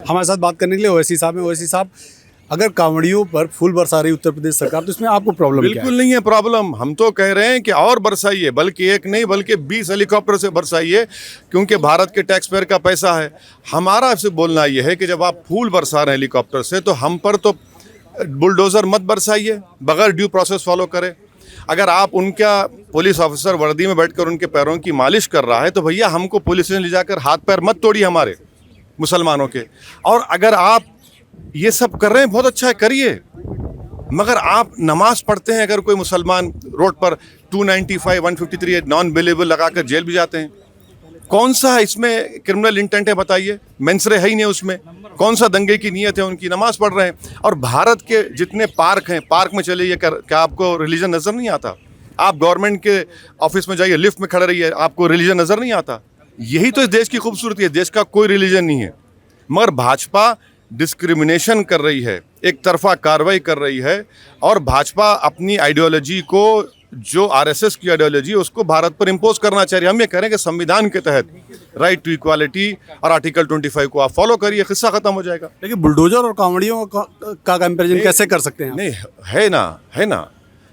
हमारे साथ बात करने के लिए ओवैसी साहब हैं। ओवैसी साहब, अगर कांवड़ियों पर फूल बरसा रही उत्तर प्रदेश सरकार, तो इसमें आपको प्रॉब्लम क्या है? बिल्कुल नहीं है प्रॉब्लम। हम तो कह रहे हैं कि और बरसाइए, बल्कि एक नहीं बल्कि 20 हेलीकॉप्टर से बरसाइए, क्योंकि भारत के टैक्स पेयर का पैसा है। हमारा आपसे बोलना यह है कि जब आप फूल बरसा रहे हैं हेलीकॉप्टर से, तो हम पर तो बुलडोज़र मत बरसाइए बगैर ड्यू प्रोसेस फॉलो करे। अगर आप उनका पुलिस ऑफिसर वर्दी में बैठकर उनके पैरों की मालिश कर रहा है, तो भैया हमको पुलिस स्टेशन ले जाकर हाथ पैर मत तोड़िए हमारे मुसलमानों के। और अगर आप ये सब कर रहे हैं, बहुत अच्छा है, करिए, मगर आप नमाज पढ़ते हैं, अगर कोई मुसलमान रोड पर 295, 153 नॉन बिलेबल लगाकर जेल भी जाते हैं, कौन सा इसमें क्रिमिनल इंटेंट है बताइए? मेंसरे है ही नहीं उसमें। कौन सा दंगे की नीयत है उनकी? नमाज पढ़ रहे हैं। और भारत के जितने पार्क हैं, पार्क में चलिए, क्या आपको रिलीजन नज़र नहीं आता? आप गवर्नमेंट के ऑफिस में जाइए, लिफ्ट में खड़े रहिए, आपको रिलीजन नज़र नहीं आता? यही तो इस देश की खूबसूरती है। देश का कोई रिलीजन नहीं है, मगर भाजपा डिस्क्रिमिनेशन कर रही है, एक तरफा कार्रवाई कर रही है, और भाजपा अपनी आइडियोलॉजी को, जो आरएसएस की आइडियोलॉजी है, उसको भारत पर इम्पोज करना चाह रही है। हम ये कह रहे हैं कि संविधान के तहत राइट टू इक्वालिटी और आर्टिकल 25 को आप फॉलो करिए, किस्सा खत्म हो जाएगा। लेकिन बुलडोजर और कांवड़ियों का कंपैरिजन कैसे कर सकते हैं? नहीं है ना,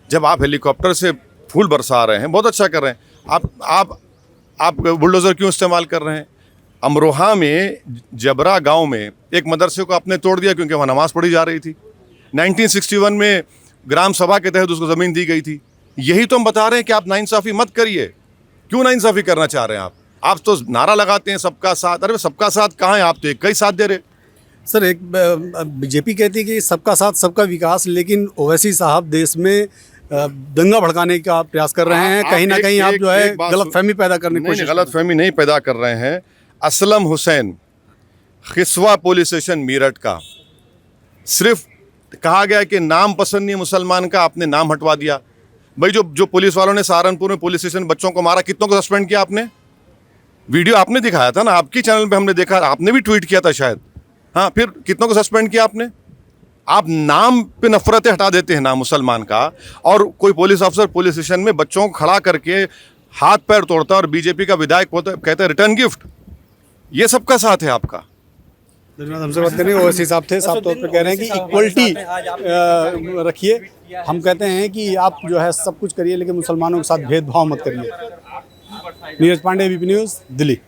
जब आप हेलीकॉप्टर से फूल बरसा रहे हैं, बहुत अच्छा कर रहे हैं। आप बुलडोजर क्यों इस्तेमाल कर रहे हैं? अमरोहा में जबरा गांव में एक मदरसे को आपने तोड़ दिया क्योंकि वहाँ नमाज पढ़ी जा रही थी। 1961 में ग्राम सभा के तहत उसको ज़मीन दी गई थी। यही तो हम बता रहे हैं कि आप नाइंसाफ़ी मत करिए। क्यों नाइंसाफ़ी करना चाह रहे हैं आप तो नारा लगाते हैं सबका साथ। अरे सबका साथ कहाँ है? आप तो एक का ही साथ दे रहे। सर, एक बीजेपी कहती है कि सबका साथ सबका विकास, लेकिन ओवैसी साहब देश में दंगा भड़काने का प्रयास कर रहे हैं। कहीं ना कहीं आप जो है गलतफहमी पैदा करने की कोशिश। गलतफहमी नहीं पैदा कर रहे हैं। असलम हुसैन, खिसवा पुलिस स्टेशन मेरठ का, सिर्फ कहा गया कि नाम पसंद नहीं मुसलमान का, आपने नाम हटवा दिया। भाई जो पुलिस वालों ने सहारनपुर में पुलिस स्टेशन बच्चों को मारा, कितनों को सस्पेंड किया आपने? वीडियो आपने दिखाया था ना, आपके चैनल पे हमने देखा, आपने भी ट्वीट किया था शायद। हाँ, फिर कितनों को सस्पेंड किया आपने? आप नाम पे नफरतें हटा देते हैं, नाम मुसलमान का, और कोई पुलिस अफसर पुलिस स्टेशन में बच्चों को खड़ा करके हाथ पैर तोड़ता है, और बीजेपी का विधायक कहता है रिटर्न गिफ्ट। ये सबका साथ है आपका। धन्यवाद। हमसे बात करने ओवैसी साहब थे। साफ तौर पर कह रहे हैं कि इक्वलिटी रखिए। हम कहते हैं कि आप जो है सब कुछ करिए, लेकिन मुसलमानों के साथ भेदभाव मत करिए। Neeraj Pandey, ABP news, Delhi.